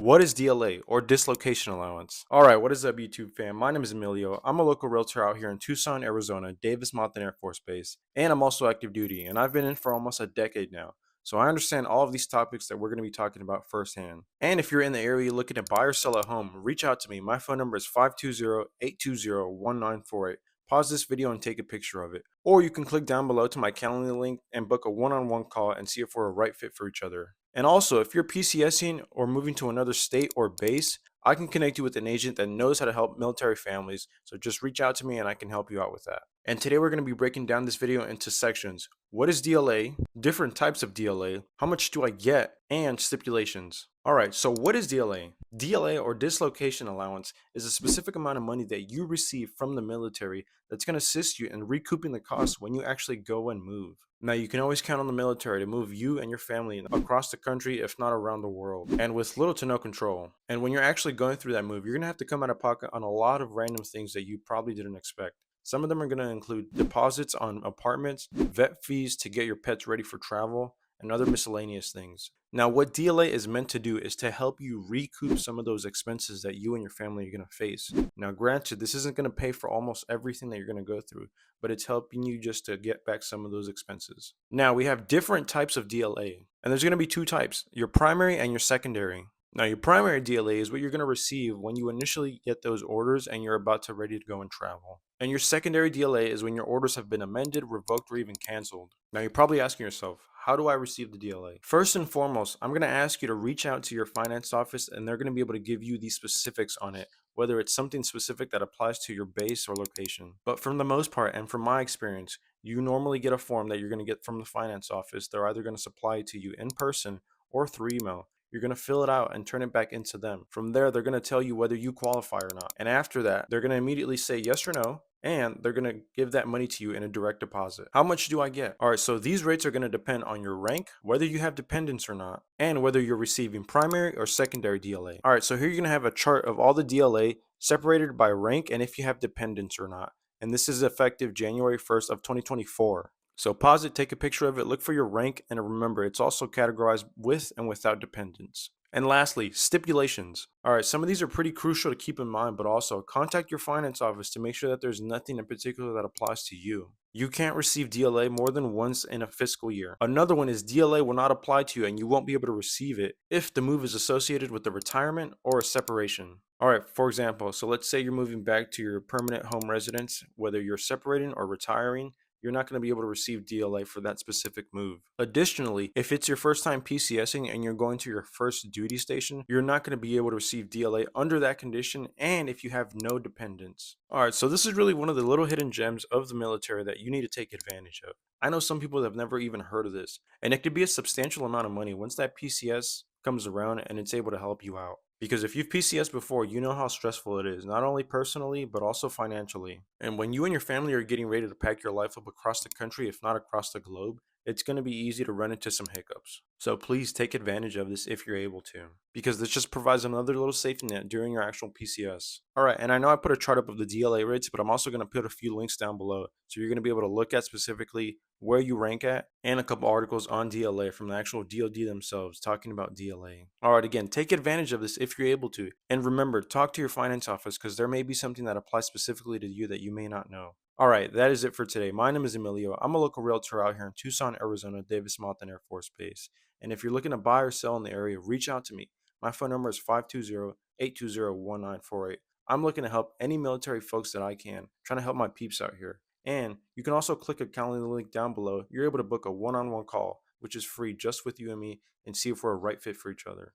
What is DLA or dislocation allowance? Alright, what is up YouTube fam? My name is Emilio. I'm a local realtor out here in Tucson, Arizona, Davis Mountain Air Force Base, and I'm also active duty, and I've been in for almost a decade now. So I understand all of these topics that we're going to be talking about firsthand. And if you're in the area looking to buy or sell at home, reach out to me. My phone number is 520-820-1948. Pause this video and take a picture of it. Or you can click down below to my calendar link and book a one-on-one call and see if we're a right fit for each other. And also, if you're PCSing or moving to another state or base, I can connect you with an agent that knows how to help military families. So just reach out to me and I can help you out with that. And today we're going to be breaking down this video into sections. What is DLA? Different types of DLA. How much do I get? And stipulations. Alright, so what is DLA? DLA or dislocation allowance is a specific amount of money that you receive from the military that's going to assist you in recouping the costs when you actually go and move. Now, you can always count on the military to move you and your family across the country, if not around the world, and with little to no control. And when you're actually going through that move, you're going to have to come out of pocket on a lot of random things that you probably didn't expect. Some of them are going to include deposits on apartments, vet fees to get your pets ready for travel, and other miscellaneous things. Now, what DLA is meant to do is to help you recoup some of those expenses that you and your family are going to face. Now, granted, this isn't going to pay for almost everything that you're going to go through, but it's helping you just to get back some of those expenses. Now, we have different types of DLA, and there's going to be two types, your primary and your secondary. Now, your primary DLA is what you're going to receive when you initially get those orders and you're about to ready to go and travel. And your secondary DLA is when your orders have been amended, revoked, or even canceled. Now, you're probably asking yourself, how do I receive the DLA? First and foremost, I'm going to ask you to reach out to your finance office and they're going to be able to give you these specifics on it, whether it's something specific that applies to your base or location. But from the most part, and from my experience, you normally get a form that you're going to get from the finance office. They're either going to supply it to you in person or through email. You're going to fill it out and turn it back into them. From there, they're going to tell you whether you qualify or not. And after that, they're going to immediately say yes or no, and they're going to give that money to you in a direct deposit. How much do I get? All right, so these rates are going to depend on your rank, whether you have dependents or not, and whether you're receiving primary or secondary DLA. All right, so here you're going to have a chart of all the DLA separated by rank and if you have dependents or not. And this is effective January 1st of 2024. So pause it, take a picture of it, look for your rank, and remember it's also categorized with and without dependents. And lastly, stipulations. Alright, some of these are pretty crucial to keep in mind, but also contact your finance office to make sure that there's nothing in particular that applies to you. You can't receive DLA more than once in a fiscal year. Another one is DLA will not apply to you and you won't be able to receive it if the move is associated with a retirement or a separation. Alright, for example, so let's say you're moving back to your permanent home residence, whether you're separating or retiring. You're not going to be able to receive DLA for that specific move. Additionally, if it's your first time PCSing and you're going to your first duty station, you're not going to be able to receive DLA under that condition and if you have no dependents. Alright, so this is really one of the little hidden gems of the military that you need to take advantage of. I know some people that have never even heard of this, and it could be a substantial amount of money once that PCS comes around and it's able to help you out. Because if you've PCS before, you know how stressful it is, not only personally, but also financially. And when you and your family are getting ready to pack your life up across the country, if not across the globe, it's going to be easy to run into some hiccups. So please take advantage of this if you're able to, because this just provides another little safety net during your actual PCS. Alright, and I know I put a chart up of the DLA rates, but I'm also going to put a few links down below. So you're going to be able to look at specifically where you rank at and a couple articles on DLA from the actual DoD themselves talking about DLA. Alright, again, take advantage of this if you're able to. And remember, talk to your finance office because there may be something that applies specifically to you that you may not know. Alright, that is it for today. My name is Emilio. I'm a local realtor out here in Tucson, Arizona, Davis Mountain Air Force Base. And if you're looking to buy or sell in the area, reach out to me. My phone number is 520-820-1948. I'm looking to help any military folks that I can, trying to help my peeps out here. And you can also click a calendar link down below. You're able to book a one-on-one call, which is free just with you and me, and see if we're a right fit for each other.